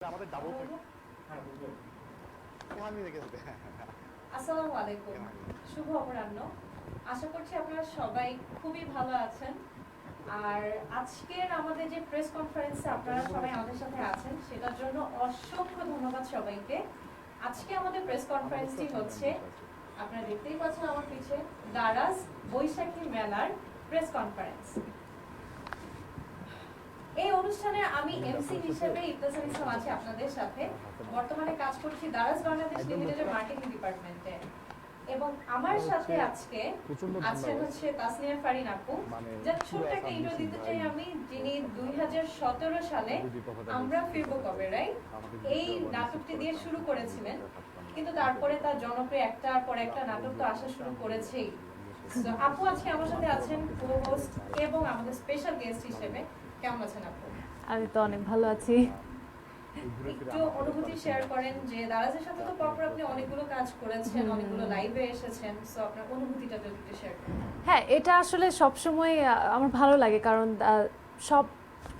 আমাদের ডাবল আসসালামু আলাইকুম, শুভ অপরাহ্ন। আশা করছি আপনারা সবাই খুবই ভালো আছেন। আর আজকের আমাদের যে প্রেস কনফারেন্সে আপনারা সবাই আমাদের সাথে আছেন সেটার জন্য অসংখ্য ধন্যবাদ সবাইকে। আজকে আমাদের প্রেস কনফারেন্সটি হচ্ছে, আপনারা দেখতেই পাচ্ছেন আমার পিছে, দারাজ বৈশাখী মেলার প্রেস কনফারেন্স। এই অনুষ্ঠানে আমি এমসি হিসেবে ইফতেখার ইসলাম আছি আপনাদের সাথে। বর্তমানে কাজ করছি দারাজ বাংলাদেশ লিমিটেডের মার্কেটিং ডিপার্টমেন্টে, এবং আমার সাথে আজকে আছেন হচ্ছে তাসনিয়া ফারিন আপু। যার ছোট্ট একটা ইন্ট্রো দিতে চাই আমি, যিনি 2017 সালে আমরা ফিরবো কবে রাইট এই নাটকটি দিয়ে শুরু করেছিলেন, কিন্তু তারপরে তার জনপ্রিয় একটার পর একটা নাটক তো আসা শুরু করেছেই। তো আপু আজকে আমার সাথে আছেন কো-হোস্ট এবং আমাদের স্পেশাল গেস্ট হিসেবে। কেমন আছেন আপু? আমি তো অনেক ভালো আছি। একটু অনুভূতি শেয়ার করেন যে দারাজের সাথে তো পরপর আপনি অনেকগুলো কাজ করেছেন, অনেকগুলো লাইভে এসেছেন, সো আপনার অনুভূতিটা যদি একটু শেয়ার করেন। হ্যাঁ, এটা আসলে সবসময় আমার ভালো লাগে, কারণ সব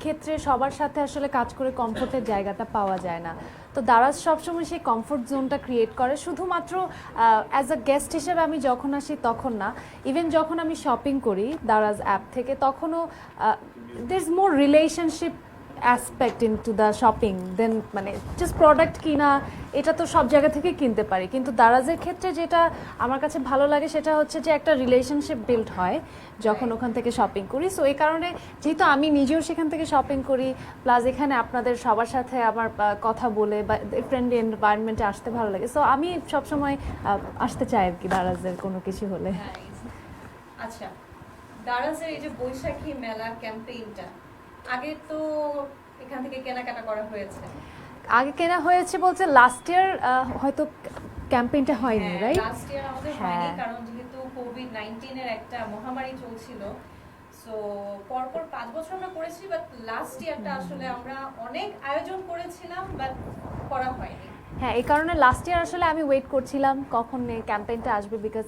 ক্ষেত্রে সবার সাথে আসলে কাজ করে কমফোর্টের জায়গাটা পাওয়া যায় না। তো দারাজ সবসময় সেই কমফোর্ট জোনটা ক্রিয়েট করে। শুধুমাত্র অ্যাজ আ গেস্ট হিসেবে আমি যখন আসি তখন না, ইভেন যখন আমি শপিং করি দারাজ অ্যাপ থেকে, তখনও there is more relationship aspect in to the shopping then মানে জাস্ট প্রোডাক্ট কিনা, এটা তো সব জায়গা থেকে কিনতে পারি, কিন্তু দারাজের ক্ষেত্রে যেটা আমার কাছে ভালো লাগে সেটা হচ্ছে যে একটা রিলেশনশিপ বিল্ড হয় যখন ওখান থেকে শপিং করি। সো এই কারণে যেহেতু আমি নিজেও সেখান থেকে শপিং করি, প্লাস এখানে আপনাদের সবার সাথে আমার কথা বলে বা ফ্রেন্ডলি এনভায়রনমেন্টে আসতে ভালো লাগে। সো আমি সবসময় আসতে চাই আর কি দারাজের কোনো কিছু হলে। আচ্ছা, দারাজের এই যে বৈশাখী মেলা ক্যাম্পেইনটা, আগে তো এখান থেকে কেনাকাটা করা হয়েছে। আগে কেনা হয়েছে বলতে লাস্ট ইয়ার হয়তো ক্যাম্পেইনটা হয়নি, রাইট? লাস্ট ইয়ার আমাদের হয়নি, কারণ যেহেতু কোভিড-19 এর একটা মহামারী চলছিল। সো পরপর 5 বছর আমরা করেছি, বাট লাস্ট ইয়ারটা আসলে আমরা অনেক আয়োজন করেছিলাম, বাট করা হয়নি। হ্যাঁ, এই কারণে লাস্ট ইয়ার আসলে আমি ওয়েট করছিলাম কখন এই ক্যাম্পেইনটা আসবে, বিকজ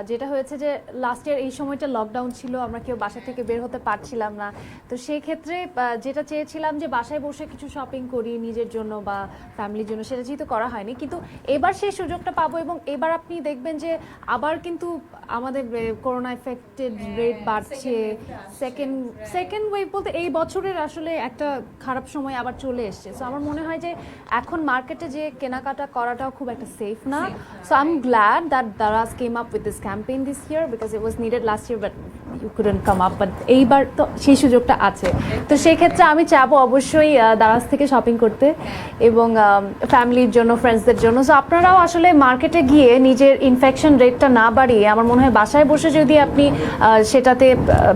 যেটা হয়েছে যে লাস্ট ইয়ার এই সময়টা লকডাউন ছিল, আমরা কেউ বাসা থেকে বের হতে পারছিলাম না। তো সেই ক্ষেত্রে যেটা চেয়েছিলাম যে বাসায় বসে কিছু শপিং করি নিজের জন্য বা ফ্যামিলির জন্য, সেটা যেহেতু করা হয়নি, কিন্তু এবার সেই সুযোগটা পাবো। এবং এবার আপনি দেখবেন যে আবার কিন্তু আমাদের করোনা এফেক্টেড রেট বাড়ছে। সেকেন্ড ওয়েভ বলতে এই বছরের আসলে একটা খারাপ সময় আবার চলে এসছে। সো আমার মনে হয় যে এখন মার্কেটে যে কেনাকাটা করাটাও খুব একটা সেফ না। So I am glad that Daraz came up with this campaign this year, because it was needed last year but you couldn't come up, but এইবার তো সেই সুযোগটা আছে। তো সেই ক্ষেত্রে আমি চাবো অবশ্যই দারাজ থেকে শপিং করতে, এবং ফ্যামিলির জন্য, ফ্রেন্ডসদের জন্য। সো আপনারাও আসলে মার্কেটে গিয়ে নিজের ইনফেকশন রেটটা না বাড়িয়ে আমার মনে হয় বাসায় বসে যদি আপনি সেটাতে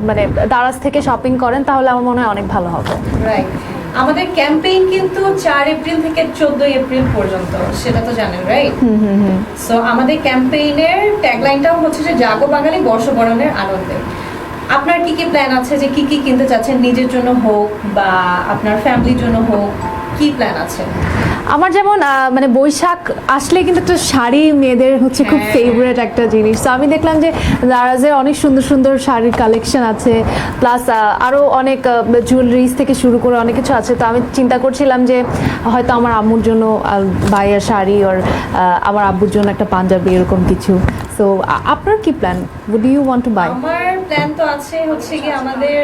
মানে দারাজ থেকে শপিং করেন, তাহলে আমার মনে হয় অনেক ভালো হবে। রাইট, আমাদের ক্যাম্পেইন কিন্তু 4 এপ্রিল থেকে 14 এপ্রিল পর্যন্ত, সেটা তো জানেন রাইট? সো আমাদের ক্যাম্পেইনের ট্যাগলাইনটাও হচ্ছে যে জাগো বাঙালি বর্ষবরণের আনন্দে। আপনার কি কি প্ল্যান আছে, যে কি কি কিনতে চাচ্ছেন, নিজের জন্য হোক বা আপনার ফ্যামিলির জন্য হোক, কি প্ল্যান আছে? আমার যেমন মানে বৈশাখ আসলে কিন্তু একটা শাড়ি মেয়েদের হচ্ছে খুব ফেভারিট একটা জিনিস। তো আমি দেখলাম যে দারাজের অনেক সুন্দর সুন্দর শাড়ির কালেকশন আছে, প্লাস আরও অনেক জুয়েলারিজ থেকে শুরু করে অনেক কিছু আছে। তো আমি চিন্তা করছিলাম যে হয়তো আমার আম্মুর জন্য বাইয়ের শাড়ি, আর আমার আব্বুর জন্য একটা পাঞ্জাবি, এরকম কিছু। সো আপনার কি plan? Would you want to buy? আমার প্ল্যান তো আছে হচ্ছে কি, আমাদের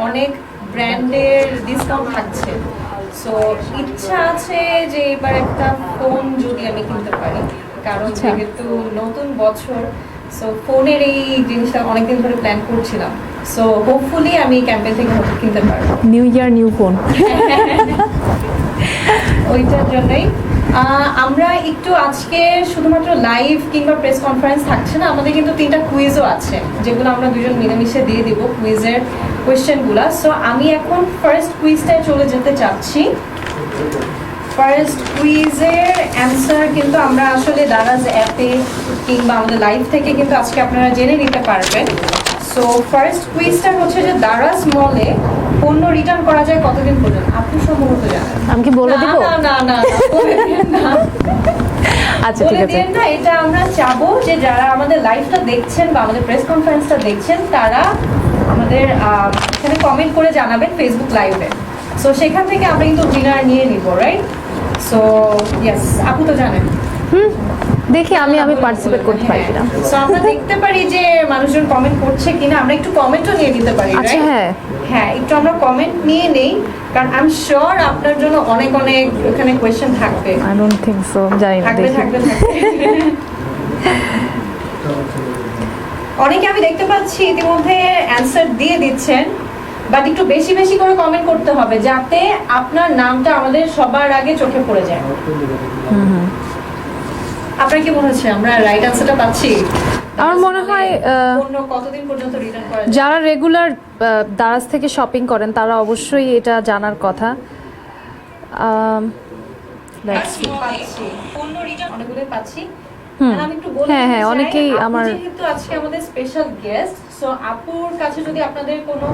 অনেক ব্র্যান্ডের ডিসকাউন্ট থাকছে। সো ইচ্ছা আছে যে এবার একটা ফোন যদি আমি কিনতে পারি, কারণ যেহেতু নতুন বছর, সো ফোনের এই জিনিসটা অনেকদিন ধরে প্ল্যান করছিলাম। সো হোপফুলি আমি ক্যাম্পেইন থেকে কিনতে পারবো। New year new phone. ওইটার জন্যই আমরা একটু আজকে শুধুমাত্র লাইভ কিংবা প্রেস কনফারেন্স থাকছে না, আমাদের কিন্তু 3টা কুইজও আছে, যেগুলো আমরা দুজন মিলেমিশে দিয়ে দিব কুইজের কোয়েশ্চেনগুলো। সো আমি এখন ফার্স্ট কুইজটায় চলে যেতে চাচ্ছি। ফার্স্ট কুইজের অ্যান্সার কিন্তু আমরা আসলে দারাজ অ্যাপে কিংবা আমাদের লাইভ থেকে কিন্তু আজকে আপনারা জেনে নিতে পারবেন। সো ফার্স্ট কুইজটা হচ্ছে যে দারাজ মলে পণ্য রিটার্ন করা যায় কতদিন পর্যন্ত? আপনি সম্ভবত জানেন। আমি কি বলে দিব? না না না, বলে দিন না। আচ্ছা, ঠিক আছে। না, এটা আমরা চাবো যে যারা আমাদের লাইভটা দেখছেন বা আমাদের প্রেস কনফারেন্সটা দেখছেন, তারা আমাদের এখানে কমেন্ট করে জানাবেন ফেসবুক লাইভে। সো সেখান থেকে আমরা কিন্তু উইনার নিয়ে নিব, রাইট? সো ইয়েস, আপু তো জানেন। দেখি আমি পার্টিসিপেট করতে পারি কিনা। সো আমরা দেখতে পারি যে মানুষজন কমেন্ট করছে কিনা, আমরা একটু কমেন্টও নিয়ে নিতে পারি, আচ্ছা রাইট? হ্যাঁ হ্যাঁ, একটু আমরা কমেন্ট নিয়ে নেই, কারণ আই এম শিওর আপনার জন্য অনেক অনেক ওখানে কোয়েশ্চেন থাকবে। আই ডোন্ট থিংক সো, জানি না, থাকবে দেখি। থাকবে থাকবে। অনেকে আমি দেখতে পাচ্ছি ইতিমধ্যে অ্যানসার দিয়ে দিচ্ছেন, বাট একটু বেশি বেশি করে কমেন্ট করতে হবে যাতে আপনার নামটা আমাদের সবার আগে চোখে পড়ে যায়। আপনার কি মনে হচ্ছে আমরা রাইট অ্যানসারটা পাচ্ছি? আমার মনে হয় অন্য কতদিন পর্যন্ত রিটার্ন করা যায়? যারা রেগুলার দারাজ থেকে শপিং করেন তারা অবশ্যই এটা জানার কথা। Let's see. পাচ্ছি, অনেকগুলোই পাচ্ছি। হুম। আর আমি একটু বলে হ্যাঁ, হ্যাঁ, দিতে চাই, অনেকেই আপু আমার- যেহেতু আজকে আমাদের স্পেশাল গেস্ট, সো আপুর কাছে যদি আপনাদের কোনো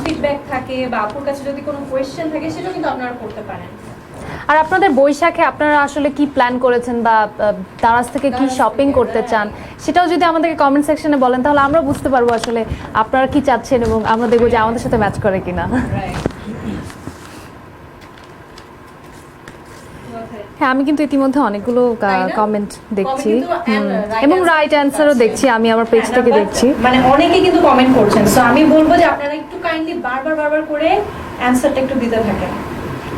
ফিডব্যাক থাকে বা আপুর কাছে যদি কোনো কোয়েশ্চেন থাকে সেটাও কিন্তু আপনারা করতে পারেন। আর আপনাদের বৈশাখে আপনারা আসলে কি প্ল্যান করেছেন বা দারাজ থেকে কি দারাজ শপিং থেকে, করতে right. চান সেটাও যদি আমাদেরকে কমেন্ট সেকশনে বলেন তাহলে আমরা বুঝতে পারবো আসলে আপনারা কি চাচ্ছেন এবং আমরা দেখবো যে আমাদের সাথে ম্যাচ করে কিনা। রাইট। হ্যাঁ, আমি কিন্তু ইতিমধ্যে অনেকগুলো তাই না? কমেন্ট দেখছি Comment কিন্তু right এবং answer রাইট অ্যান্সারও পাচ্ছি। দেখছি, আমি আমার পেজ হ্যাঁ, থেকে but দেখছি। মানে অনেকে কিন্তু কমেন্ট করছেন, সো আমি বলবো যে আপনারা একটু কাইন্ডলি বারবার করে অ্যানসারটা একটু দিতে থাকেন।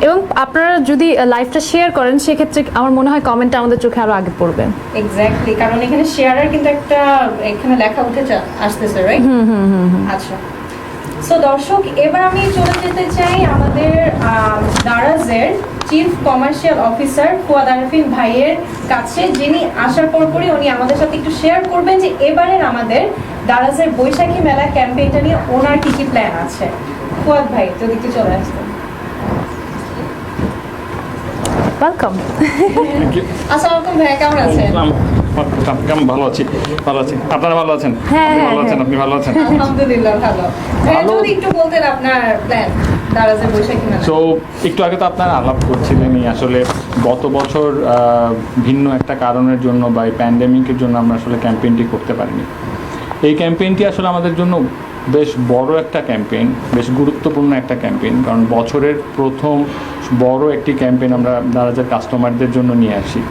এবং আপনারা যদি লাইভটা শেয়ার করেন সেক্ষেত্রে আমার মনে হয় কমেন্টটা আমাদের চোখে আরো আগে পড়বে। এক্স্যাক্টলি, কারণ এখানে শেয়ারের কিন্তু একটা এখানে লেখা উঠে আসতেছে, রাইট? আচ্ছা, সো দর্শক এবার আমি চলে যেতে চাই আমাদের দারাজের chief commercial officer Fuad Arefin ভাইয়ের কাছে, যিনি আসার পরপরই উনি আমাদের সাথে একটু শেয়ার করবেন যে এবারের আমাদের দারাজের বৈশাখী মেলা ক্যাম্পেইনটা নিয়ে ওনার কি কি প্ল্যান আছে। ফুয়াদ ভাই যদি একটু চলে আসতেন। ওয়েলকাম। আসসালামু আলাইকুম ভাইয়া, কেমন আছেন? কেমন ভালো আছি, ভালো আছি। আপনারা ভালো আছেন? হ্যাঁ, আপনি ভালো হ্যাঁ, আছেন? আপনি ভালো আছেন? আলহামদুলিল্লাহ ভালো। ভাইয়া যদি একটু বলতেন আপনার প্ল্যান দারাজের বৈশাখী মেলা। তো একটু আগে তো আপনারা আলাপ করছিলেনই, আসলে গত বছর ভিন্ন একটা কারণের জন্য বা এই প্যান্ডেমিকের জন্য আমরা আসলে ক্যাম্পেইনটি করতে পারিনি। এই ক্যাম্পেইনটি আসলে আমাদের জন্য বেশ বড় একটা ক্যাম্পেইন, বেশ গুরুত্বপূর্ণ একটা ক্যাম্পেইন, কারণ বছরের প্রথম বড় একটি ক্যাম্পেইন আমরা দারাজের কাস্টমারদের জন্য নিয়ে আসি।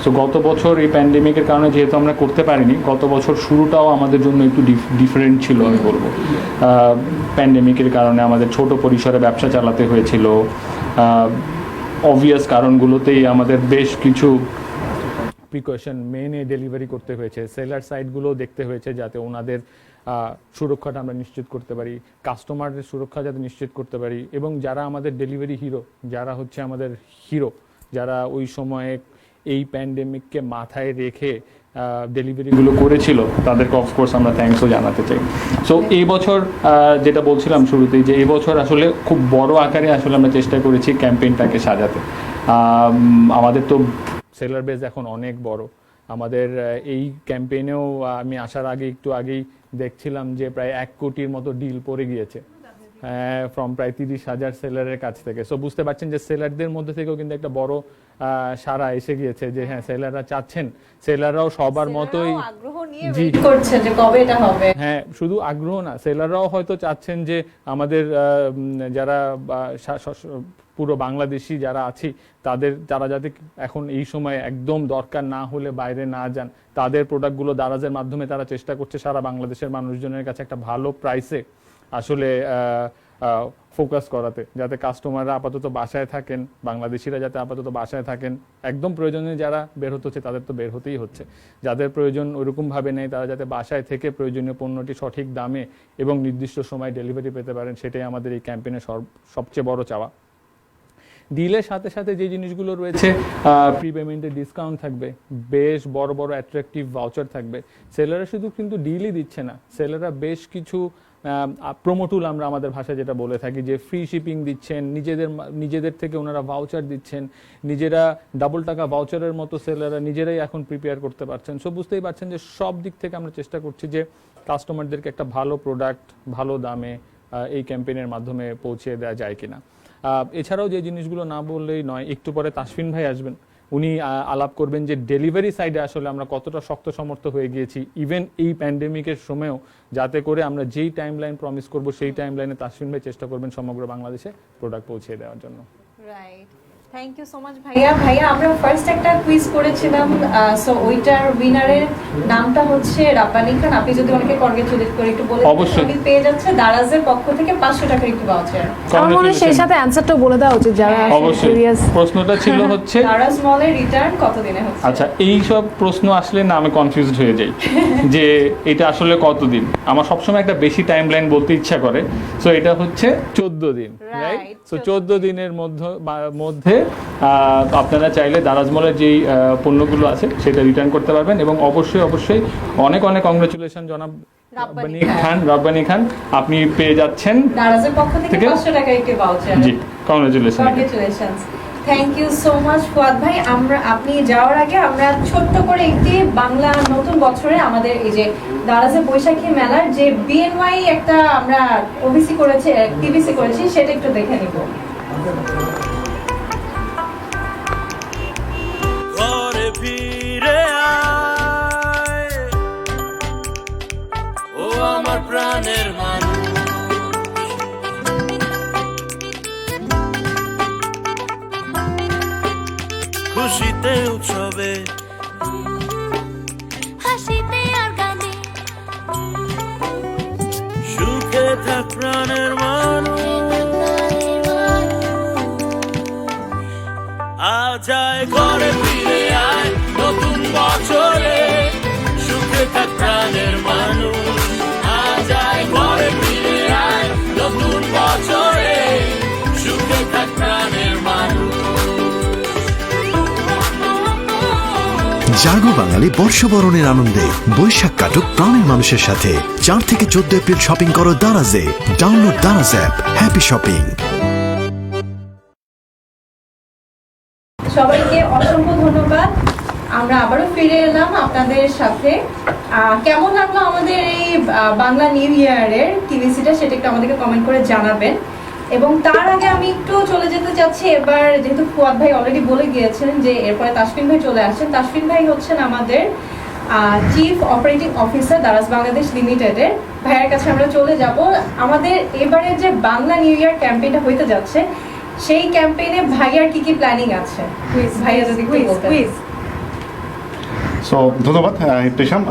সো গত বছর এই প্যান্ডেমিকের কারণে যেহেতু আমরা করতে পারিনি, গত বছর শুরুটাও আমাদের জন্য একটু ডিফারেন্ট ছিল আমি বলবো। প্যান্ডেমিকের কারণে আমাদের ছোট পরিসরে ব্যবসা চালাতে হয়েছিল। অবভিয়াস কারণগুলোতেই আমাদের বেশ কিছু প্রিকশন মেনে ডেলিভারি করতে হয়েছে। সেলার সাইটগুলো দেখতে হয়েছে যাতে ওনাদের সুরক্ষাটা আমরা নিশ্চিত করতে পারি, কাস্টমারের সুরক্ষা যাতে নিশ্চিত করতে পারি, এবং যারা আমাদের ডেলিভারি হিরো, যারা হচ্ছে আমাদের হিরো, যারা ওই সময়ে এই প্যান্ডেমিককে মাথায় রেখে ডেলিভারিগুলো করেছিল, তাদেরকে অফকোর্স আমরা থ্যাঙ্কসও জানাতে চাই। সো এই বছর যেটা বলছিলাম শুরুতেই, যে এই বছর আসলে খুব বড় আকারে আসলে আমরা চেষ্টা করেছি ক্যাম্পেইনটাকে সাজাতে। আমাদের তো সেলার বেজ এখন অনেক বড়। আমাদের এই ক্যাম্পেইনেও আমি আসার আগে একটু আগেই দেখছিলাম যে প্রায় 1 কোটির মতো ডিল পড়ে গিয়েছে ফ্রম প্রায় 30,000 সেলারের কাছ থেকে। সো বুঝতে পারছেন যে সেলারদের মধ্যে থেকেও কিন্তু একটা বড় সাড়া এসে গিয়েছে যে হ্যাঁ, সেলাররা চাচ্ছেন, সেলাররাও সবার মতোই আগ্রহ নিয়ে ওয়েট করছেন যে কবে এটা হবে। হ্যাঁ, শুধু আগ্রহ না, সেলাররাও হয়তো চাচ্ছেন যে আমাদের যারা পুরো বাংলাদেশি যারা আছি তারা যাতে এখন এই সময় একদম দরকার না হলে বাইরে না যান, তাদের প্রোডাক্টগুলো দারাজের মাধ্যমে তারা চেষ্টা করছে সারা বাংলাদেশের মানুষজনের কাছে একটা ভালো প্রাইসে আসলে ফোকাস করাতে, যাতে কাস্টমাররা আপাতত বাসায় থাকেন, বাংলাদেশিরা যাতে আপাতত বাসায় থাকেন। একদম প্রয়োজনে যারা বের হতে হচ্ছে তাদের তো বের হতেই হচ্ছে, যাদের প্রয়োজন ওইরকমভাবে নেই তারা যাতে বাসায় থেকে প্রয়োজনীয় পণ্যটি সঠিক দামে এবং নির্দিষ্ট সময় ডেলিভারি পেতে পারেন, সেটাই আমাদের এই ক্যাম্পেইনের সবচেয়ে বড় চাওয়া। ডিলের সাথে সাথে যে জিনিসগুলো রয়েছে, প্রি পেমেন্টের ডিসকাউন্ট থাকবে, বেশ বড় বড় অ্যাট্রাকটিভ ভাউচার থাকবে। সেলাররা শুধু কিন্তু ডিলই দিচ্ছে না, সেলাররা বেশ কিছু প্রোমোটুল আমরা আমাদের ভাষায় যেটা বলে থাকি, যে ফ্রি শিপিং দিচ্ছেন, নিজেদের থেকে ওনারা ভাউচার দিচ্ছেন, নিজেরা ডাবল টাকা ভাউচারের মতো সেলাররা নিজেরাই এখন প্রিপেয়ার করতে পারছেন। সো বুঝতেই পারছেন যে সব দিক থেকে আমরা চেষ্টা করছি যে কাস্টমারদেরকে একটা ভালো প্রোডাক্ট ভালো দামে এই ক্যাম্পেইনের মাধ্যমে পৌঁছে দেওয়া যায় কিনা। এছাড়াও যে জিনিসগুলো না বললেই নয়, একটু পরে তাসফিন ভাই আসবেন। উনি আলাপ করবেন যে ডেলিভারি সাইডে আসলে আমরা কতটা শক্ত সমর্থ হয়ে গিয়েছি ইভেন এই প্যান্ডেমিকের সময়ও, যাতে করে আমরা যেই টাইম লাইন প্রমিস করবো সেই টাইম লাইনে তাসফিন ভাই চেষ্টা করবেন সমগ্র বাংলাদেশে প্রোডাক্ট পৌঁছে দেওয়ার জন্য। Right, thank you so much ভাইয়া। আমরা ফার্স্ট একটা কুইজ করেছিলাম, সো ওইটার উইনারের নামটা হচ্ছে রাব্বানী খান। আপনি যদি ওনাকে কনগ্রাচুলেট করে একটু বলে অবশ্যই। উনি পেয়ে যাচ্ছে দারাজের পক্ষ থেকে 500 টাকার একটু ভাউচার। আমার মনে হয় সেই সাথে অ্যানসারটাও বলে দেওয়া উচিত যারা অবশ্যই। সিরিয়াস। প্রশ্নটা ছিল হচ্ছে দারাজ মলের রিটার্ন কতদিনে হচ্ছে? আচ্ছা, এই সব প্রশ্ন আসলে না আমি কনফিউজড হয়ে যাই যে এটা আসলে কতদিন। আমার সবসময় একটা বেশি টাইম লাইন বলতে ইচ্ছা করে, সো এটা হচ্ছে 14 দিন, রাইট? সো 14 দিনের মধ্যে আপনারা চাইলে দারাজ মলের যেই পণ্যগুলো আছে সেটা রিটার্ন করতে পারবেন। এবং অবশ্যই অবশ্যই অনেক অনেক কংগ্রেচুলেশন জনাব রাব্বানী খান, আপনি পেয়ে যাচ্ছেন দারাজের পক্ষ থেকে 500 টাকার একটি ভাউচার। জি, congratulation. Congratulations, thank you so much Fuad ভাই। আপনি যাওয়ার আগে আমরা ছোট্ট করে একটি বাংলা নতুন বছরে আমাদের এই যে দারাজের বৈশাখী মেলার যে বিএনওয়াই একটা আমরা ওবিসি করেছি, টিবিসি করেছি, সেটা একটু দেখে নিব। ঘরে ফিরে আয়, ও আমার প্রাণের মানুষ, খুশিতে উৎসবে হাসিতে আর গানে সুখে থাক প্রাণের মানুষ, আজ আয় ঘরে ফিরে আয় নতুন বছরে, সুখে থাক প্রাণের মানুষ, আজ আয় ঘরে ফিরে আয় নতুন বছরে, সুখে থাক প্রাণের মানুষ। জাগো বাঙালি বর্ষবরণের আনন্দে বৈশাখ কাটুক প্রাণের মানুষের সাথে। 4 থেকে 14 এপ্রিল শপিং করো দারাজে। Download Daraz app. Happy shopping. সবাইকে অসংখ্য ধন্যবাদ। আমরা আবারও ফিরে এলাম আপনাদের সাথে। কেমন লাগলো আমাদের এই বাংলা নিউ ইয়ারের টিভিসিটা, সেটা একটু আমাদেরকে কমেন্ট করে জানাবেন। এবং তার আগে আমি একটু চলে যেতে চাচ্ছি এবার, যেহেতু ফুয়াদ ভাই অলরেডি বলে গিয়েছেন যে এরপরে তাসফিন ভাই চলে আসছেন। তাসফিন ভাই হচ্ছেন আমাদের chief operating officer Daraz Bangladesh লিমিটেডের। ভাইয়ের কাছে আমরা চলে যাব। আমাদের এবারে যে বাংলা নিউ ইয়ার ক্যাম্পেইনটা হইতে যাচ্ছে, সেই ক্যাম্পেইনে ভাইয়ার কি কি প্ল্যানিং আছে, ভাইয়া যদি একটু বলতেন। সো ধন্যবাদ ইবতিসাম।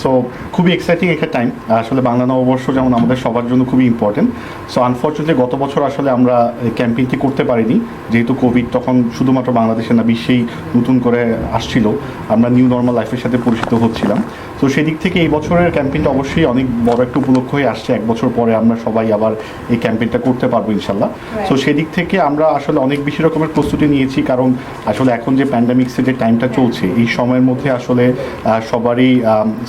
সো খুবই এক্সাইটিং একটা টাইম। আসলে বাংলা নববর্ষ যেমন আমাদের সবার জন্য খুবই ইম্পর্টেন্ট। সো আনফর্চুনেটলি গত বছর আসলে আমরা ক্যাম্পেইনটি করতে পারিনি, যেহেতু কোভিড তখন শুধুমাত্র বাংলাদেশে না বিশ্বেই নতুন করে আসছিল, আমরা নিউ নর্মাল লাইফের সাথে পরিচিত হচ্ছিলাম। তো সেদিক থেকে এই বছরের ক্যাম্পেইনটা অবশ্যই অনেক বড় একটা উপলক্ষ হয়ে আসছে। 1 বছর পরে আমরা সবাই আবার এই ক্যাম্পেইনটা করতে পারবো ইনশাল্লাহ। সো সেদিক থেকে আমরা আসলে অনেক বেশি রকমের প্রস্তুতি নিয়েছি, কারণ আসলে এখন যে প্যান্ডামিক্সের যে টাইমটা চলছে, এই সময়ের মধ্যে আসলে সবারই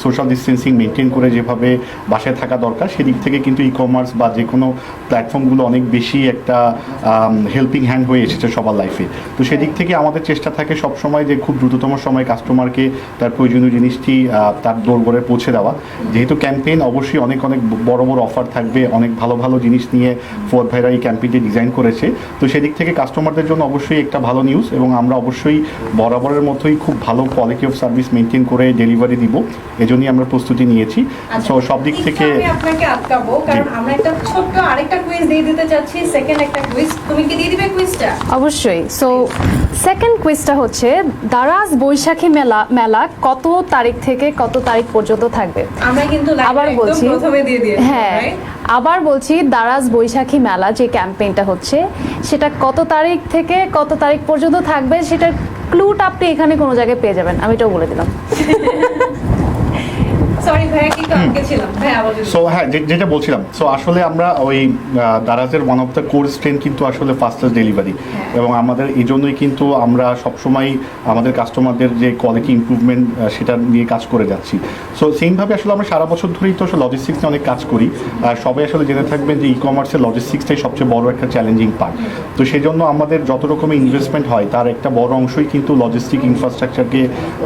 সোশ্যাল ডিস্টেন্সিং মেনটেন করে যেভাবে বাসায় থাকা দরকার, সেদিক থেকে কিন্তু ই কমার্স বা যে কোনো প্ল্যাটফর্মগুলো অনেক বেশি একটা হেল্পিং হ্যান্ড হয়ে এসেছে সবার লাইফে। তো সেদিক থেকে আমাদের চেষ্টা থাকে সবসময় যে খুব দ্রুততম সময়ে কাস্টমারকে তার প্রয়োজনীয় জিনিসটি তার দোরগোড়ে পৌঁছে দেওয়া। যেহেতু ক্যাম্পেইন অবশ্যই অনেক অনেক বড় বড় অফার থাকবে, অনেক ভালো ভালো জিনিস নিয়ে ফুয়াদ ভাইরা এই ক্যাম্পেইনটি ডিজাইন করেছে। তো সেদিক থেকে কাস্টমারদের জন্য অবশ্যই একটা ভালো নিউজ, এবং আমরা অবশ্যই বরাবরের মতোই খুব ভালো কোয়ালিটি অফ সার্ভিস মেনটেন করে ডেলিভারি দিব, এজন্যই আমরা প্রস্তুতি নিয়েছি। সো সব দিক থেকে আমি আপনাকে আটকাবো, কারণ আমরা একটা ছোট্ট আরেকটা কুইজ দিয়ে দিতে চাচ্ছি, সেকেন্ড একটা কুইজ। তুমি কি দিয়ে দিবে কুইজটা? অবশ্যই। সো সেকেন্ড কুইজটা হচ্ছে দারাজ বৈশাখী মেলা কত তারিখ থেকে কত তারিখ পর্যন্ত থাকবে? আমরা কিন্তু আবার বলছি, প্রথমে দিয়ে দিয়েছি। হ্যাঁ আবার বলছি, দারাজ বৈশাখী মেলা যে ক্যাম্পেইনটা হচ্ছে সেটা কত তারিখ থেকে কত তারিখ পর্যন্ত থাকবে, সেটার ক্লুটা আপনি এখানে কোনো জায়গায় পেয়ে যাবেন, আমি এটাও বলে দিলাম। সরি ভাইয়া, কি আটকেছিলাম ভাই, আবার সো হ্যাঁ, যেটা বলছিলাম, সো আসলে আমরা ওই দারাজের one of the core strength কিন্তু আসলে ফাস্টেস্ট ডেলিভারি, এবং আমাদের এই জন্যই কিন্তু আমরা সবসময় আমাদের কাস্টমারদের যে কোয়ালিটি ইমপ্রুভমেন্ট সেটা নিয়ে কাজ করে যাচ্ছি। সো সেইমভাবে আসলে আমরা সারা বছর ধরেই তো আসলে লজিস্টিক্স নিয়ে অনেক কাজ করি। সবাই আসলে জেনে থাকবেন যে ই কমার্সের লজিস্টিক্সটাই সবচেয়ে বড় একটা চ্যালেঞ্জিং পার্ট। তো সেই জন্য আমাদের যত রকমের ইনভেস্টমেন্ট হয় তার একটা বড় অংশই কিন্তু লজিস্টিক ইনফ্রাস্ট্রাকচারকে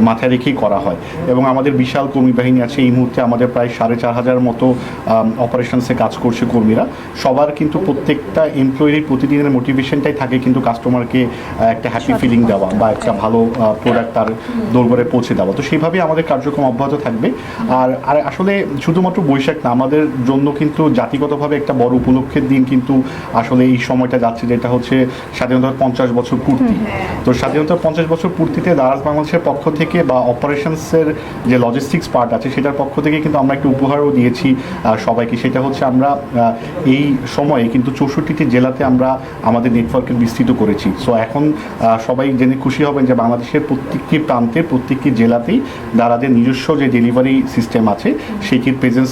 মাথায় রেখেই করা হয়, এবং আমাদের বিশাল কর্মী বাহিনী আছে এই মুহূর্তে আমাদের প্রায় 4,500 মতো অপারেশনসে কাজ করছে কর্মীরা। সবার কিন্তু প্রত্যেকটা এমপ্লয়ির প্রতিদিনের মোটিভেশনটাই থাকে কিন্তু কাস্টমারকে একটা হ্যাপি ফিলিং দেওয়া বা একটা ভালো প্রোডাক্ট তার দোরগোড়ে পৌঁছে দেওয়া। তো সেইভাবেই আমাদের কার্যক্রম অব্যাহত থাকবে। আর আসলে শুধুমাত্র বৈশাখ না, আমাদের জন্য কিন্তু জাতিগতভাবে একটা বড় উপলক্ষের দিন কিন্তু আসলে এই সময়টা যাচ্ছে, যেটা হচ্ছে স্বাধীনতার 50 বছর পূর্তি। তো স্বাধীনতার 50 বছর পূর্তিতে দারাজ বাংলাদেশের পক্ষ থেকে বা অপারেশনসের যে লজিস্টিক্স পার্ট আছে সেটার পক্ষ থেকে কিন্তু আমরা একটা উপহারও দিয়েছি সবাইকে। সেটা হচ্ছে আমরা এই সময়ে কিন্তু 64টি জেলাতে আমরা আমাদের নেটওয়ার্কের বিস্তৃত করেছি। সো এখন সবাই জেনে খুশি হবেন যে বাংলাদেশের প্রত্যেকটি প্রান্তে প্রত্যেকটি জেলাতেই দারাজের নিজস্ব যে ডেলিভারি সিস্টেম আছে সেটির প্রেজেন্স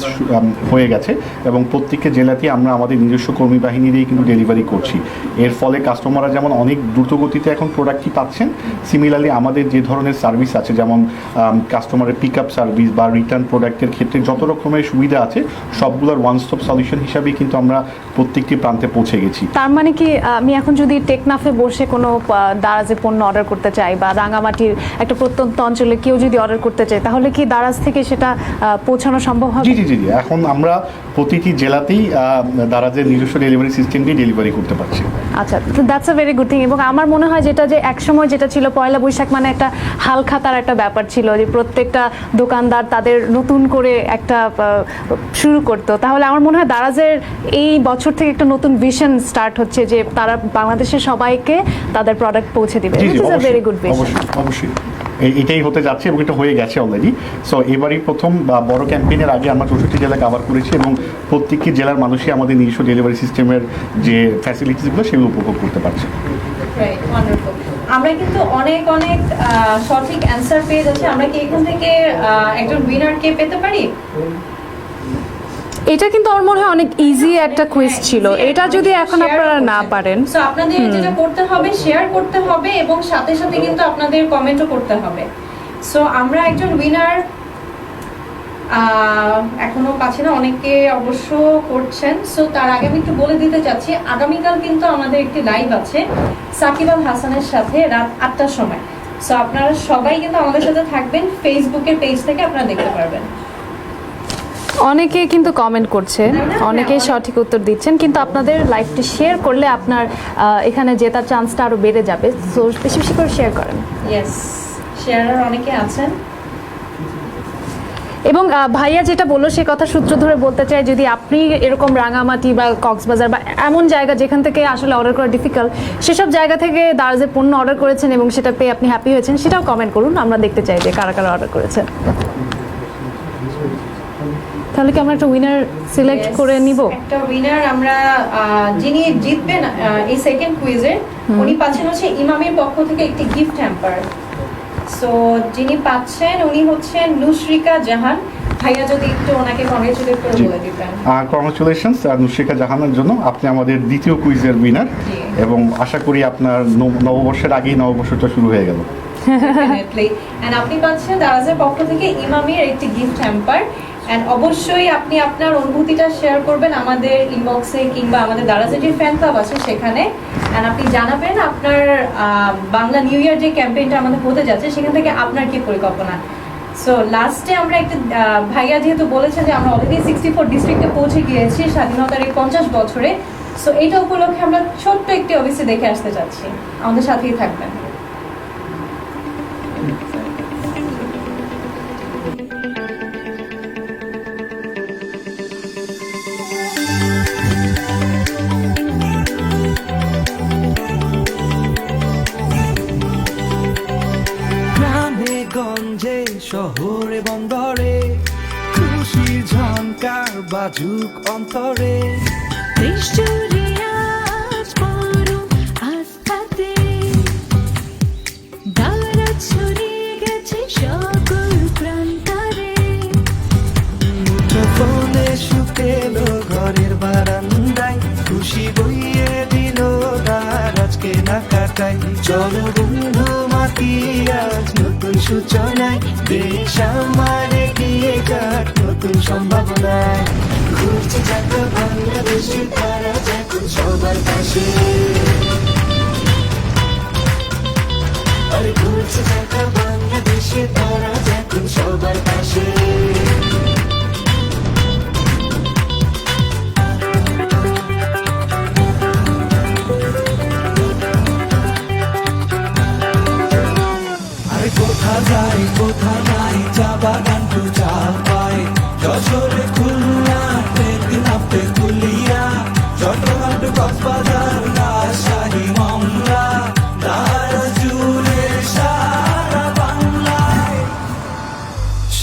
হয়ে গেছে এবং প্রত্যেকটি জেলাতেই আমরা আমাদের নিজস্ব কর্মী বাহিনী দিয়েই কিন্তু ডেলিভারি করছি। এর ফলে কাস্টমাররা যেমন অনেক দ্রুতগতিতে এখন প্রোডাক্টটি পাচ্ছেন, সিমিলারলি আমাদের যে ধরনের সার্ভিস আছে যেমন কাস্টমারের পিক আপ সার্ভিস বা রিটার্ন প্রোডাক্টের ক্ষেত্রে যত রকমের সুবিধা আছে সবগুলোর ওয়ান স্টপ সলিউশন হিসাবেই কিন্তু আমরা প্রত্যেকটি প্রান্তে পৌঁছে গেছি। তার মানে কি আমি এখন যদি টেকনাফে বসে কোনো দারাজে পণ্য অর্ডার করতে চাই বা রাঙামাটির একটা প্রত্যন্ত অঞ্চলে কেউ যদি অর্ডার করতে চায় তাহলে কি দারাজ থেকে সেটা পৌঁছানো সম্ভব হবে? জি জি জি জি, এখন আমরা প্রতিটি জেলাতেই দারাজের নিজস্ব ডেলিভারি সিস্টেম দিয়ে ডেলিভারি করতে পারছি। আচ্ছা, that's a very good thing. এবং আমার মনে হয় যেটা যে একসময় যেটা ছিল পয়লা বৈশাখ মানে একটা হালখাতার একটা ব্যাপার ছিল, যে প্রত্যেকটা দোকানদার তাদের নতুন করে একটা শুরু করতো। তাহলে আমার মনে হয় দারাজের এই বছর থেকে একটা নতুন ভিশন স্টার্ট হচ্ছে যে তারা বাংলাদেশের সবাইকে তাদের প্রোডাক্ট পৌঁছে দিবে। জি জি, this is a very good vision. অবশ্যই অবশ্যই এটাই হতে যাচ্ছে এবং এটা হয়ে গেছে অলরেডি। সো এবারই প্রথম বড় ক্যাম্পেইনের আগে আমরা 64টি জেলা কভার করেছি এবং প্রত্যেকটি জেলার মানুষই আমাদের নিজস্ব ডেলিভারি সিস্টেমের যে ফ্যাসিলিটিসগুলো সেগুলো উপভোগ করতে পারছে। Right, wonderful. আমরা কিন্তু অনেক অনেক সঠিক অ্যান্সার পেয়ে যাচ্ছি। আমরা কি এখান থেকে একজন উইনারকে পেতে পারি? এটা কিন্তু আমার মনে হয় অনেক ইজি একটা কুইজ ছিল। এটা যদি এখন আপনারা না পারেন, সো আপনাদের যেটা করতে হবে শেয়ার করতে হবে এবং সাথে সাথে কিন্তু আপনাদের কমেন্টও করতে হবে। সো আমরা একজন উইনার এখনো পাচ্ছি না, অনেকে অবশ্য করছেন। সো তার আগে আমি একটু বলে দিতে চাচ্ছি আগামীকাল কিন্তু আমাদের একটি লাইভ আছে সাকিব আল হাসানের সাথে রাত 8টার সময়। সো আপনারা সবাই কিন্তু আমাদের সাথে থাকবেন, ফেসবুকের পেজ থেকে আপনারা দেখতে পারবেন। অনেকে কিন্তু কমেন্ট করছে, অনেকেই সঠিক উত্তর দিচ্ছেন, কিন্তু আপনাদের লাইভটি শেয়ার করলে আপনার এখানে জেতার চান্সটা আরো বেড়ে যাবে। সো বেশি বেশি করে শেয়ার করেন। ইয়েস, শেয়ারার অনেকে আছেন। এবং ভাইয়া যেটা বললো সে কথা সূত্র ধরে বলতে চাই, যদি আপনি এরকম রাঙামাটি বা কক্সবাজার বা এমন জায়গা যেখান থেকে আসলে অর্ডার করা ডিফিকাল্ট, সেসব জায়গা থেকে দারাজের পণ্য অর্ডার করেছেন এবং সেটা পেয়ে আপনি হ্যাপি হয়েছেন, সেটাও কমেন্ট করুন। আমরা দেখতে চাই যে কারা কারা অর্ডার করেছেন। তাহলে কি আমরা একটা উইনার সিলেক্ট করে নিব? একটা উইনার আমরা যিনি জিতবেন এই সেকেন্ড কুইজে উনি পাচ্ছেন হচ্ছে ইমামের পক্ষ থেকে একটি গিফট হ্যাম্পার। সো যিনি পাচ্ছেন উনি হচ্ছেন নুশরিকা জাহান। ভাইয়া যদি একটু ওনাকে কংগ্রেচুলেট করে বলে দিতেন। কংগ্রেচুলেশনস নুশরিকা জাহানের জন্য, আপনি আমাদের দ্বিতীয় কুইজের উইনার এবং আশা করি আপনার নববর্ষের আগেই নববর্ষটা শুরু হয়ে গেল। ডেফিনেটলি। এন্ড আপনি পাচ্ছেন দারাজের পক্ষ থেকে ইমামের একটি গিফট হ্যাম্পার। এন্ড অবশ্যই আপনি আপনার অনুভূতিটা শেয়ার করবেন আমাদের ইনবক্সে কিংবা আমাদের দারাজের যে ফ্যান ক্লাব আছে সেখানে। এন্ড আপনি জানাবেন আপনার বাংলা নিউ ইয়ার যে ক্যাম্পেইনটা আমাদের হতে যাচ্ছে সেখান থেকে আপনার কি পরিকল্পনা। সো লাস্টে আমরা একটা ভাইয়া যেহেতু বলেছেন যে আমরা অলরেডি 64 ডিস্ট্রিক্টে পৌঁছে গিয়েছি স্বাধীনতার এই 50 বছরে। সো এইটা উপলক্ষে আমরা ছোট্ট একটি অবশ্যই দেখে আসতে চাচ্ছি, আমাদের সাথেই থাকবেন। গঞ্জে শহরে বন্দরে খুশির ঝঙ্কার বাজুক অন্তরে, ফোনে শুকেলো ঘরের বারান্দায়, খুশি বইয়ে দিল দারাজকে না কাটাই। চলো বন্ধু মাতি আজ নতুন সূচনায়, দেশ আমার এগিয়ে যাক নতুন সম্ভাবনায়। ঘুরছে যাক বাংলাদেশে তারা এখন সবার পাশে, আরে ঘুরছে যাক বাংলাদেশে তারা এখন সবার পাশে।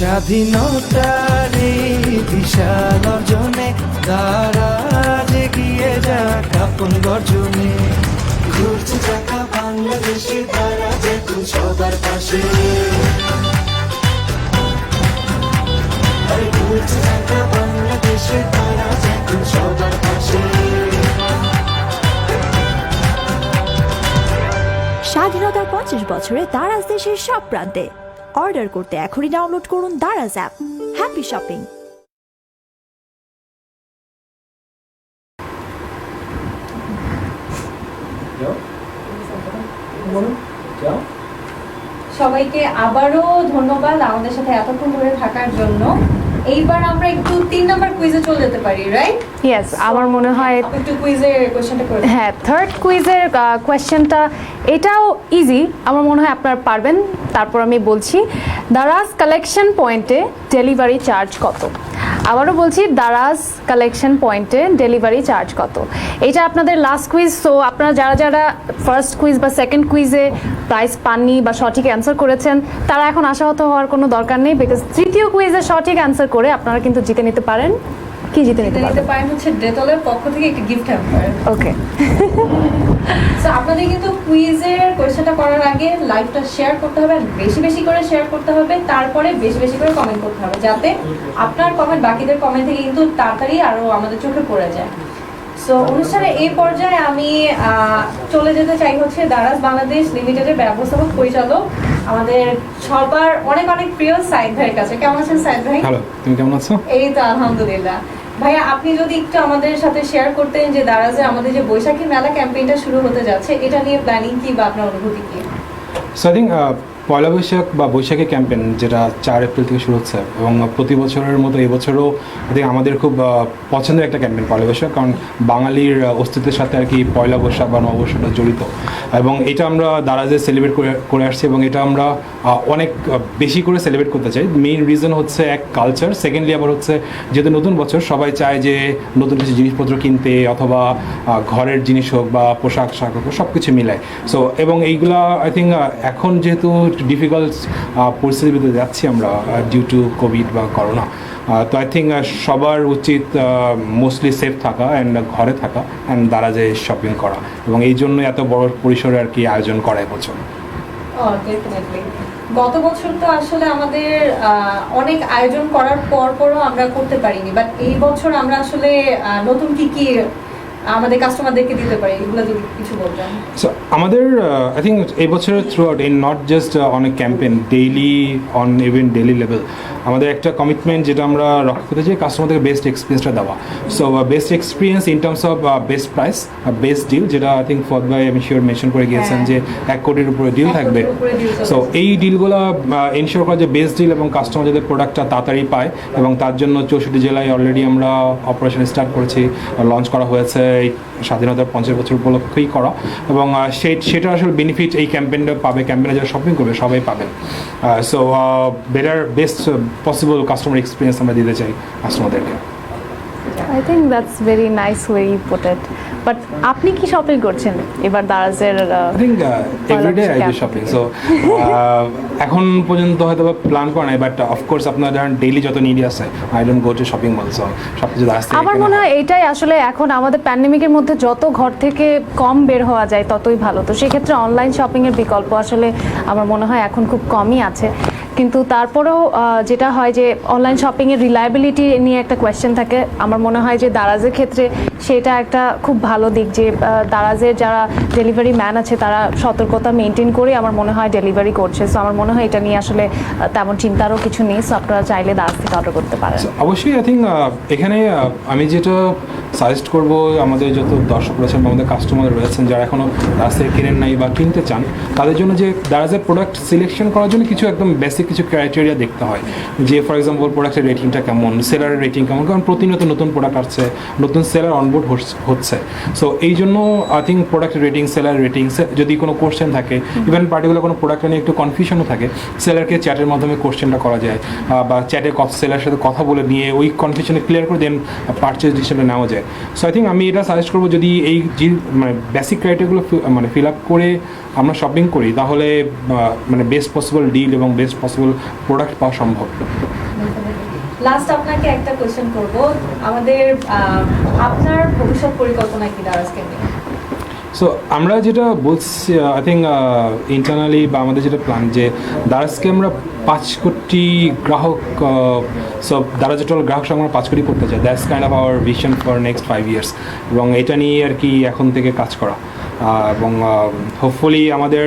স্বাধীনতার এই বিশাল অর্জনে দারাজ এগিয়ে যাক আপন গর্জনে ঘুরছে চাকা বাংলাদেশে দারাজ এখন সবার পাশে আরে ঘুরছে চাকা বাংলাদেশে দারাজ এখন সবার পাশে স্বাধীনতার 50 বছরে দারাজ দেশের সব প্রান্তে। অর্ডার করতে এখনই ডাউনলোড করুন দারাজ অ্যাপ। Happy shopping. সবাইকে আবারও ধন্যবাদ আমাদের সাথে এতক্ষণ ধরে থাকার জন্য। এইবার আমরা একটু 3 নাম্বার কুইজে চলে যেতে পারি, রাইট? ইয়েস, আমার মনে হয় একটু কুইজের কোশ্চেনটা করে দিই। হ্যাঁ, থার্ড কুইজের কোয়েশ্চেনটা এটাও ইজি, আমার মনে হয় আপনারা পারবেন। তারপর আমি বলছি, দারাজ কালেকশন পয়েন্টে ডেলিভারি চার্জ কত? আবারও বলছি, দারাজ কালেকশন পয়েন্টে ডেলিভারি চার্জ কত? এটা আপনাদের লাস্ট কুইজ। সো আপনারা যারা যারা ফার্স্ট কুইজ বা সেকেন্ড কুইজে প্রাইজ পাননি বা সঠিক অ্যান্সার করেছেন, তারা এখন আশাহত হওয়ার কোনো দরকার নেই, বিকজ তৃতীয় কুইজে সঠিক অ্যান্সার করে আপনারা কিন্তু জিতে নিতে পারেন। কি জিতে নিতে পারেন হচ্ছে ডেটলের পক্ষ থেকে একটা গিফট হ্যাম্পার। ওকে। সো আপনাদের কিন্তু কুইজের কোয়েশ্চেনটা করার আগে লাইভটা শেয়ার করতে হবে, বেশি বেশি করে শেয়ার করতে হবে, তারপরে বেশি বেশি করে কমেন্ট করতে হবে, যাতে আপনার কমেন্ট বাকিদের কমেন্ট থেকে কিন্তু তাড়াতাড়ি আরো আমাদের চোখে পড়ে যায়। সো অনুষ্ঠানের এই পর্যায়ে আমি চলে যেতে চাই হচ্ছে দারাজ বাংলাদেশ লিমিটেডের ব্যবস্থাপক পরিচালক আমাদের সবার অনেক অনেক প্রিয় সাইদ ভাইয়ের কাছে। কেমন আছেন সাইদ ভাই? হ্যালো, তুমি কেমন আছো? এই তো আলহামদুলিল্লাহ। ভাইয়া, আপনি যদি একটু আমাদের সাথে শেয়ার করতেন যে দারাজে আমাদের যে বৈশাখী মেলা ক্যাম্পেইনটা শুরু হতে যাচ্ছে, এটা নিয়ে প্ল্যানিং কি বা আপনার অনুভূতি কি? সো আই থিঙ্ক পয়লা বৈশাখ বা বৈশাখী ক্যাম্পেইন যেটা 4 এপ্রিল থেকে শুরু হচ্ছে, এবং প্রতি বছরের মতো এবছরও আই থিঙ্ক আমাদের খুব পছন্দের একটা ক্যাম্পেইন পয়লা বৈশাখ, কারণ বাঙালির অস্তিত্বের সাথে আর কি পয়লা বৈশাখ বা নববর্ষটা জড়িত, এবং এটা আমরা দারাজে সেলিব্রেট করে আসছি, এবং এটা আমরা অনেক বেশি করে সেলিব্রেট করতে চাই। মেইন রিজন হচ্ছে এক কালচার, সেকেন্ডলি আবার হচ্ছে যেহেতু নতুন বছর, সবাই চায় যে নতুন কিছু জিনিসপত্র কিনতে, অথবা ঘরের জিনিস হোক বা পোশাক শাক হোক, সব কিছু মিলায়। সো এবং এইগুলা আই থিঙ্ক এখন যেহেতু ডিফিকাল্ট পরিস্থিতির ভিতরে যাচ্ছি আমরা ডিউ টু কোভিড বা করোনা, তো আই থিঙ্ক সবার উচিত মোস্টলি সেফ থাকা অ্যান্ড ঘরে থাকা অ্যান্ড দারাজে শপিং করা, এবং এই জন্য এত বড় পরিসরে আর কি আয়োজন করা এবছর। গত বছর তো আসলে আমাদের অনেক আয়োজন করার পরও আমরা করতে পারিনি, বাট এই বছর আমরা আসলে নতুন কি কি আমাদের কাস্টমারদেরকে দিতে পারি, এগুলো যদি কিছু বলতেন। সো আমাদের আই থিঙ্ক এই বছরের through out, in not just on a campaign, daily on even daily level আমাদের একটা কমিটমেন্ট যেটা আমরা রক্ষা করতে চাই, কাস্টমারদেরকে বেস্ট এক্সপিরিয়েন্সটা দেওয়া। So best experience in terms of best price, best deal, যেটা আই থিঙ্ক ফদ ভাই আমি শিওর মেনশন করে গিয়েছেন যে 1 কোটির উপরে ডিল থাকবে। সো এই ডিলগুলো এনশিওর করা যে বেস্ট ডিল এবং কাস্টমার যাতে প্রোডাক্টটা তাড়াতাড়ি পায়, এবং তার জন্য 64 জেলায় অলরেডি আমরা অপারেশন স্টার্ট করেছি, লঞ্চ করা হয়েছে এই স্বাধীনতার 50 বছর উপলক্ষেই করা, এবং সেটা আসলে বেনিফিট এই ক্যাম্পেইনটা পাবে, ক্যাম্পেইনে যারা শপিং করবে সবাই পাবেন। So better best possible customer experience আমরা দিতে চাই কাস্টমারদেরকে। I think that's very nice way you put it. But আপনি কি শপিং করছেন এবার দারাজের? I think everyday I do shopping. So এখন পর্যন্ত হয়তো প্ল্যান করা নাই, বাট অফকোর্স আপনার ধরেন ডেইলি যত নিডি আছে, I don't go to shopping mall, so সব কিছু দারাজ থেকে। আমার মনে হয় এটাই আসলে এখন আমাদের প্যান্ডেমিকের মধ্যে যত ঘর থেকে কম বের হওয়া যায় ততই ভালো। তো সেক্ষেত্রে অনলাইন শপিংয়ের বিকল্প আসলে আমার মনে হয় এখন খুব কমই আছে। কিন্তু তারপরেও যেটা হয় যে অনলাইন শপিংয়ের রিলায়েবিলিটি নিয়ে একটা কোয়েশ্চেন থাকে। আমার মনে হয় যে দারাজের ক্ষেত্রে সেটা একটা খুব ভালো দিক যে দারাজের যারা ডেলিভারি ম্যান আছে তারা সতর্কতা মেনটেন করে আমার মনে হয় ডেলিভারি করছে। সো আমার মনে হয় এটা নিয়ে আসলে তেমন চিন্তারও কিছু নেই। সো আপনারা চাইলে দারাজ থেকে অর্ডার করতে পারেন। অবশ্যই আই থিঙ্ক এখানে আমি যেটা সাজেস্ট করবো আমাদের যত দর্শক রয়েছেন বা আমাদের কাস্টমার রয়েছেন যারা এখনও দারাজ থেকে কিনেন নাই বা কিনতে চান, তাদের জন্য যে দারাজের প্রোডাক্ট সিলেকশন করার জন্য কিছু একদম বেসিক কিছু ক্রাইটেরিয়া দেখতে হয়, যে ফর এক্সাম্পল প্রোডাক্টের রেটিংটা কেমন, সেলারের রেটিং কেমন, কারণ প্রতিনিয়ত নতুন প্রোডাক্ট আসছে, নতুন সেলার অনবোর্ড হচ্ছে। সো এই জন্য আই থিঙ্ক প্রোডাক্টের রেটিং, সেলার রেটিং, যদি কোনো কোশ্চেন থাকে, ইভেন পার্টিকুলার কোনো প্রোডাক্ট নিয়ে একটু কনফিউশনও থাকে, সেলারকে চ্যাটের মাধ্যমে কোশ্চেনটা করা যায়, বা চ্যাটে সেলারের সাথে কথা বলে নিয়ে ওই কনফিউশনে ক্লিয়ার করে দেন পারচেজ ডিসিশনটা নেওয়া যায়। সো আই থিঙ্ক আমি এটা সাজেস্ট করবো, যদি এই মানে বেসিক ক্রাইটেরিয়াগুলো মানে ফিল আপ করে আমরা শপিং করি, তাহলে মানে বেস্ট পসিবল ডিল এবং বেস্ট পসিবল প্রোডাক্ট পাওয়া সম্ভব। লাস্ট আপনাকে একটা কোশ্চেন করব, আমাদের আপনার ভবিষ্যৎ পরিকল্পনা কি দারাজকে নিয়ে? সো আমরা যেটা বলছি আই থিঙ্ক ইন্টারনালি বা আমাদের যেটা প্ল্যান যে দারাজকে আমরা 5 কোটি গ্রাহক সব দারাজের টোটাল গ্রাহক সংখ্যা আমরা 5 কোটি করতে চাই। That's kind of our vision for next 5 years এবং এটা নিয়ে আর কি এখন থেকে কাজ করা এবং হোপফুলি আমাদের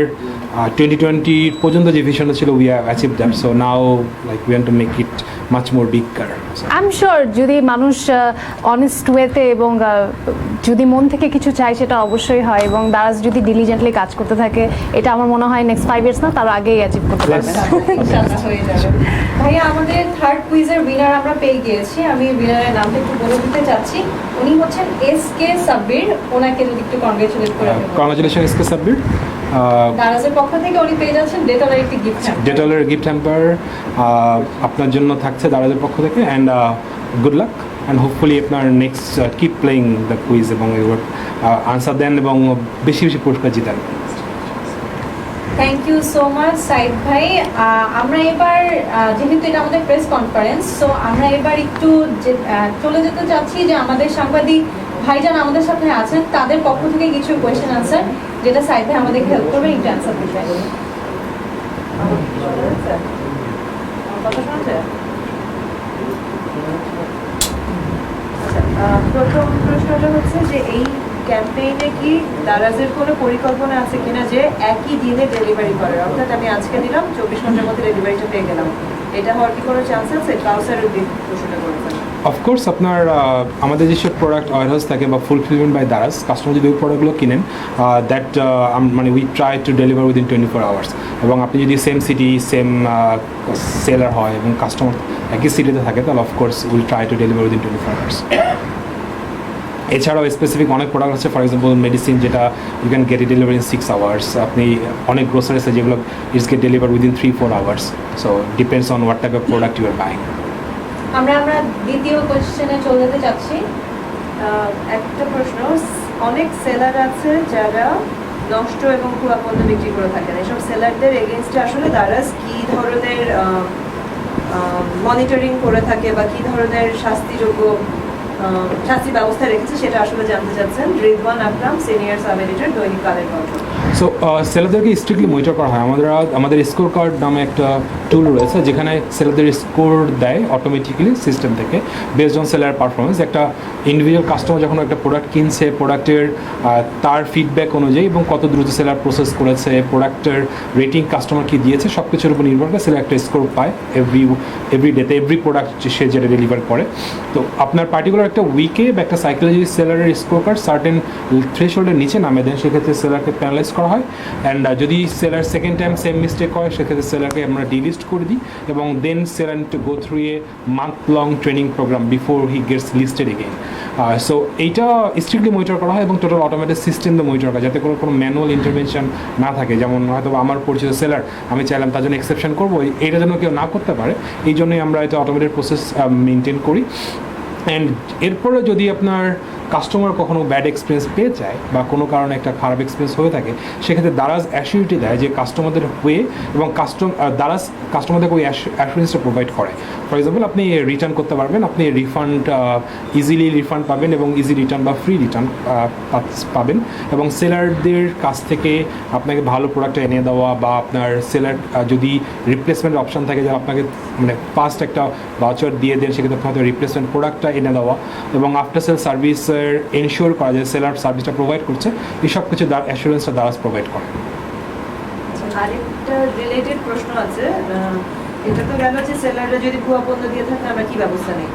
2020 পর্যন্ত যে ভিশনটা ছিল we have achieve that, so now like we want to make it much more bigger. I am sure যদি মানুষ অনেস্ট ওয়েতে এবং যদি মন থেকে কিছু চায় সেটা অবশ্যই হয়, এবং দারাজ যদি ডিলিজেন্টলি কাজ করতে থাকে এটা আমার মনে হয় নেক্সট 5 ইয়ার্স না তার আগেই অ্যাচিভ করতে পারবে। ইনশাআল্লাহ হয়ে যাবে। ভাইয়া আমাদের থার্ড কুইজের উইনার আমরা পেয়ে গিয়েছি, আমি উইনারের নামটা একটু বলে দিতে চাচ্ছি। উনি হচ্ছেন এসকে সাব্বির, ওনাকে যদি একটু কংগ্রেচুলেট করে দেন। কংগ্রেচুলেশন এসকে সাব্বির। দারাজের পক্ষ থেকে উনি পেয়ে যাচ্ছেন ডেটলের একটি গিফট হ্যাম্পার। ডেটলের গিফট হ্যাম্পার আপনার জন্য থাকছে দারাজের পক্ষ থেকে, and good luck and hopefully আপনার next keep playing the quiz এবং এবার আনসার দেন এবং বেশি বেশি পুরস্কার জিতেন। Thank you so much Saeed ভাই। আমরা এবার যেহেতু এটা আমাদের প্রেস কনফারেন্স, সো আমরা এবার একটু চলে যেতে চাচ্ছি যে আমাদের সাংবাদিক ভাইজান আমাদের সাথে আছেন, তাদের পক্ষ থেকে কিছু কোয়েশ্চেন আনসার যেটা সাইদ ভাই আমাদেরকে হেল্প করবেন একটু অ্যান্সার দিতে। প্রথম প্রশ্নটা হচ্ছে যে এই ক্যাম্পেইনে কি দারাজের কোনো পরিকল্পনা আছে কিনা যে একই দিনে ডেলিভারি করার, অর্থাৎ আমি আজকে দিলাম 24 ঘন্টার মধ্যে ডেলিভারিটা পেয়ে গেলাম, এটা হওয়ার কি কোনো চান্স আছে? কাউসারের দিক প্রশ্নটা করেছেন। অফকোর্স আপনার আমাদের যেসব প্রোডাক্ট ওয়ার হাউস থাকে বা ফুলফিলমেন্ট বাই দারাজ, কাস্টমার যদি ওই প্রোডাক্টগুলো কিনেন দ্যাট মানে we try to deliver within 24 hours, এবং আপনি যদি সেম সিটি সেম সেলার হয় এবং কাস্টমার একই সিটিতে থাকে তাহলে of course will try to deliver within 24 hours. এছাড়াও স্পেসিফিক অনেক প্রোডাক্ট আছে, ফর এক্সাম্পল মেডিসিন যেটা you can get it deliver in 6 hours, আপনি অনেক গ্রোসারি আছে যেগুলো it's get deliver within 3-4 hours, so depends on what type of product you are buying. আমরা দ্বিতীয় কোশ্চেনে চলে যেতে চাচ্ছি। একটা প্রশ্ন, অনেক সেলার আছে যারা নষ্ট এবং ভুয়া পণ্য বিক্রি করে থাকেন, এসব সেলারদের এগেইনস্টে আসলে দারাজ কি ধরনের মনিটরিং করে থাকে বা কি ধরনের শাস্তি ব্যবস্থা রেখেছে সেটা আসলে জানতে চাচ্ছেন রিদওয়ান আকরাম, সিনিয়র সাব এডিটর, দৈনিক Kaler Kantho. So সেলারদেরকে strictly monitor করা হয়। আমাদের স্কোর কার্ড নামে একটা টুল রয়েছে যেখানে সেলারদের স্কোর দেয় অটোমেটিক্যালি সিস্টেম থেকে বেসড অন সেলার পারফরমেন্স। একটা ইন্ডিভিজুয়াল কাস্টমার যখন একটা প্রোডাক্ট কিনছে, প্রোডাক্টের তার ফিডব্যাক অনুযায়ী এবং কত দ্রুত সেলার প্রসেস করেছে, প্রোডাক্টের রেটিং কাস্টমার কি দিয়েছে, সব কিছুর উপর নির্ভর করে সেলার একটা স্কোর পায় এভরি ডেতে, এভরি প্রোডাক্ট সে যেটা ডেলিভার করে। তো আপনার পার্টিকুলার একটা উইকে বা একটা সাইকেলে যদি সেলারের স্কোর কার্ড সার্টেন থ্রেশহোল্ডের নিচে নামে দেন সেক্ষেত্রে সেলারকে প্যানালাইজ করা হয়, অ্যান্ড যদি seller second time same mistake হয় সেক্ষেত্রে সেলারকে আমরা ডিলিস্ট করে দিই এবং then seller to go through a month long training program before he gets listed again. So এইটা স্ট্রিক্টলি মনিটর করা হয় এবং টোটাল অটোমেটিক সিস্টেম দিয়ে মনিটর করা, যাতে কোনো ম্যানুয়াল ইন্টারভেনশন না থাকে। যেমন হয়তো আমার পরিচিত সেলার আমি চাইলাম তার জন্য এক্সেপশন করবো, এইটা যেন কেউ না করতে পারে, এই জন্যই আমরা এটা অটোমেটেড প্রসেস মেনটেন করি। অ্যান্ড এরপরে যদি আপনার কাস্টমার কখনো ব্যাড এক্সপিরিয়েন্স পেয়ে যায় বা কোনো কারণে একটা খারাপ এক্সপিরিয়েন্স হয়ে থাকে সেক্ষেত্রে দারাজ অ্যাসিউরিটি দেয় যে কাস্টমারদের হয়ে, এবং দারাজ কাস্টমারদেরকে ওই অ্যাসুরেন্সটা প্রোভাইড করে। ফর এক্সাম্পল আপনি রিটার্ন করতে পারবেন, আপনি রিফান্ড ইজিলি রিফান্ড পাবেন এবং ইজি রিটার্ন বা ফ্রি রিটার্ন পাবেন, এবং সেলারদের কাছ থেকে আপনাকে ভালো প্রোডাক্ট এনে দেওয়া বা আপনার সেলার যদি রিপ্লেসমেন্ট অপশান থাকে যে আপনাকে মানে ফার্স্ট একটা ভাউচার দিয়ে দেন সেক্ষেত্রে আপনার হয়তো রিপ্লেসমেন্ট প্রোডাক্টটা এনে দেওয়া এবং আফটার সেল সার্ভিসের এনশিওর করা যায় সেলার সার্ভিসটা প্রোভাইড করছে, এই সব কিছু অ্যাসুরেন্সটা দারাজ প্রোভাইড করে। আরেকটা রিলেটেড প্রশ্ন আছে, এটা তো গেল যে সেলাররা যদি ভুয়া পণ্য দিয়ে থাকে আমরা কি ব্যবস্থা নেই।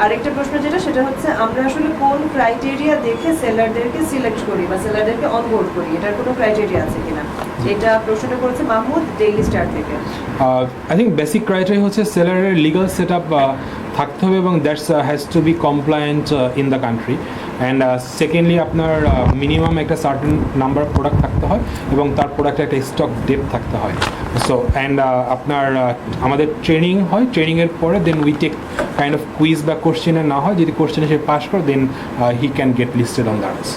আরেকটা প্রশ্ন যেটা সেটা হচ্ছে আমরা আসলে কোন ক্রাইটেরিয়া দেখে সেলারদেরকে সিলেক্ট করি বা সেলারদেরকে অনবোর্ড করি, এটার কোনো ক্রাইটেরিয়া আছে কিনা? এটা প্রশ্নটা করেছে মাহমুদ, ডেইলি স্টার থেকে। আই থিঙ্ক বেসিক ক্রাইটেরিয়া হচ্ছে সেলারের লিগাল সেট আপ থাকতে হবে এবং that's has to be compliant in the country, and secondly আপনার মিনিমাম একটা সার্টেন নাম্বার অফ প্রোডাক্ট থাকতে হয় এবং তার প্রোডাক্টের একটা স্টক ডেপথ থাকতে হয়। সো অ্যান্ড আপনার আমাদের ট্রেনিং হয়, ট্রেনিংয়ের পরে then we take kind of quiz বা কোশ্চেনে না হয়, যদি কোশ্চেনে সে পাস করে then he can get listed on Daraz.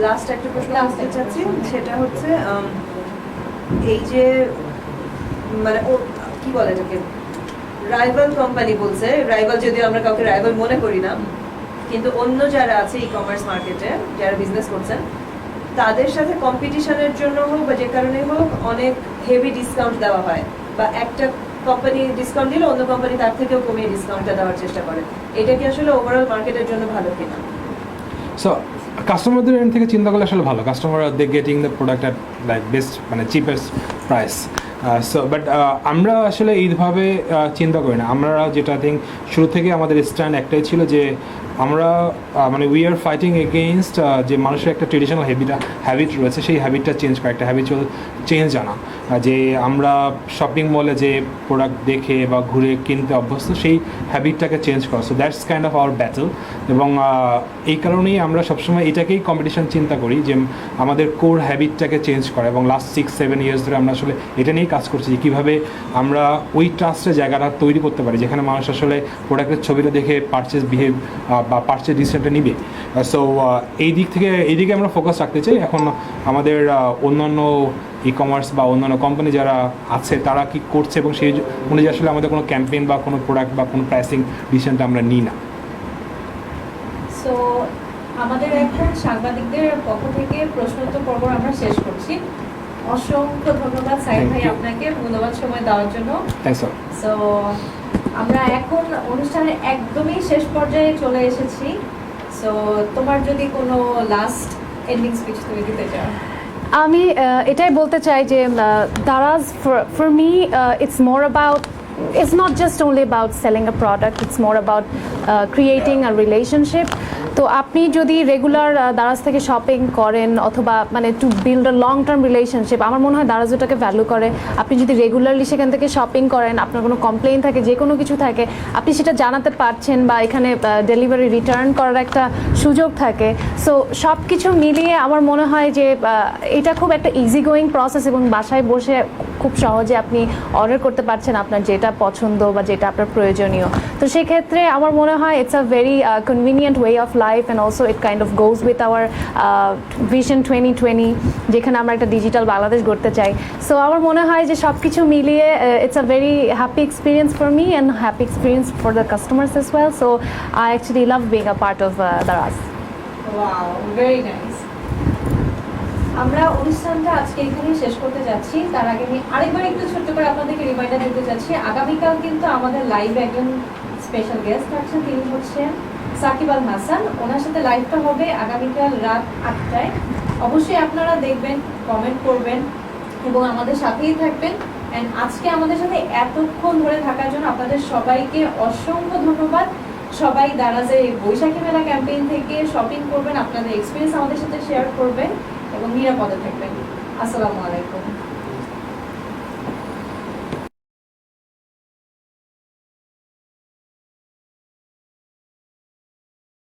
Last একটা প্রশ্ন আসতে চাচ্ছি, সেটা হচ্ছে এই যে মানে ও কি বলে এটাকে রাইভাল কোম্পানি বলছে, রাইভাল যদিও আমরা কাউকে রাইভাল মনে করি না, কিন্তু অন্য যারা আছে ই কমার্স মার্কেটে যারা বিজনেস করছেন তাদের সাথে কম্পিটিশনের জন্য হোক বা যে কারণে হোক অনেক হেভি ডিসকাউন্ট দেওয়া হয়, বা একটা কোম্পানি ডিসকাউন্ট দিলে অন্য কোম্পানি তার থেকেও কমিয়ে ডিসকাউন্টটা দেওয়ার চেষ্টা করে। এটা কি আসলে ওভারঅল মার্কেটের জন্য ভালো কিনা? সো কাস্টমারদের এন্ড থেকে চিন্তা করলে আসলে ভালো, customer they getting the product at like best মানে চিপেস্ট প্রাইস। সো বাট আমরা আসলে এইভাবে চিন্তা করি না। আমরা যেটা থিঙ্ক শুরু থেকে আমাদের স্ট্যান্ড একটাই ছিল যে আমরা মানে উই আর ফাইটিং এগেইনস্ট যে মানুষের একটা ট্রেডিশনাল হ্যাবিট রয়েছে, সেই হ্যাবিটটা চেঞ্জ করা, একটা হ্যাবিচুয়াল চেঞ্জ আনা, যে আমরা শপিং মলে যে প্রোডাক্ট দেখে বা ঘুরে কিনতে অভ্যস্ত সেই হ্যাবিটটাকে চেঞ্জ করা। So that's kind of our battle. এবং এই কারণেই আমরা সবসময় এটাকেই কম্পিটিশন চিন্তা করি যে আমাদের কোর হ্যাবিটটাকে চেঞ্জ করা। এবং লাস্ট 6-7 ইয়ার্স ধরে আমরা আসলে এটা নিয়েই কাজ করছি যে কীভাবে আমরা ওই ট্রাস্টের জায়গাটা তৈরি করতে পারি যেখানে মানুষ আসলে প্রোডাক্টের ছবিটা দেখে পারচেজ বিহেভ বা পারচেজ ডিসিশনটা নিবে। সো এইদিকে আমরা ফোকাস রাখতে চাই। এখন আমাদের অন্যান্য ই কমার্স বা অন্যান্য কোম্পানি যারা আছে তারা কি করছে এবং সেই অনুযায়ী আসলে আমাদের কোনো ক্যাম্পেইন বা কোনো প্রোডাক্ট বা কোনো প্রাইসিং ডিসিশনটা আমরা নিই না। সো আমাদের এখন সাংবাদিকদের পক্ষ থেকে প্রশ্নোত্তর পর্ব আমরা শেষ করছি। অসংখ্য ধন্যবাদ সাইদ ভাই আপনাকে মূল্যবান সময় দেওয়ার জন্য। Thanks sir. সো আমরা এখন অনুষ্ঠানের একদমই শেষ পর্যায়ে চলে এসেছি। সো তোমার যদি কোনো লাস্ট এন্ডিং স্পিচ তুমি দিতে চাও। আমি এটাই বলতে চাই যে Daraz for me it's more about, it's not just only about selling a product, it's more about creating a relationship. তো আপনি যদি রেগুলার দারাজ থেকে শপিং করেন অথবা মানে to build a long term relationship, আমার মনে হয় দারাজ ওটাকে ভ্যালু করে। আপনি যদি রেগুলারলি সেখান থেকে শপিং করেন, আপনার কোনো কমপ্লেইন থাকে, যে কোনো কিছু থাকে, আপনি সেটা জানাতে পারছেন বা এখানে ডেলিভারি রিটার্ন করার একটা সুযোগ থাকে। সো সব কিছু মিলিয়ে আমার মনে হয় যে এটা খুব একটা ইজি গোয়িং প্রসেস এবং বাসায় বসে খুব সহজে আপনি অর্ডার করতে পারছেন আপনার যেটা পছন্দ বা যেটা আপনার প্রয়োজনীয়। তো সেক্ষেত্রে আমার মনে হয় it's a very convenient way of life, and also it kind of goes with our vision 2020 যেখানে আমরা একটা ডিজিটাল বাংলাদেশ গড়তে চাই। সো আমার মনে হয় যে সব কিছু মিলিয়ে it's a very happy experience for me and happy experience for the customers as well. So I actually love being a part of Daraz. Wow, very nice. আমরা অনুষ্ঠানটা আজকে এখানে শেষ করতে যাচ্ছি। তার আগে আমি আরেকবার একটু ছোট্ট করে আপনাদেরকে রিমাইন্ডার দিতে যাচ্ছি, আগামীকাল কিন্তু আমাদের লাইভে একজন স্পেশাল গেস্ট থাকছেন, তিনি হচ্ছেন সাকিব আল হাসান। ওনার সাথে লাইভটা হবে আগামীকাল রাত 8টায়। অবশ্যই আপনারা দেখবেন, কমেন্ট করবেন এবং আমাদের সাথেই থাকবেন। অ্যান্ড আজকে আমাদের সাথে এতক্ষণ ধরে থাকার জন্য আপনাদের সবাইকে অসংখ্য ধন্যবাদ। সবাই দারাজের এই বৈশাখী মেলা ক্যাম্পেইন থেকে শপিং করবেন, আপনাদের এক্সপিরিয়েন্স আমাদের সাথে শেয়ার করবেন এবং নিরাপদে থাকবেন। আসসালামু আলাইকুম।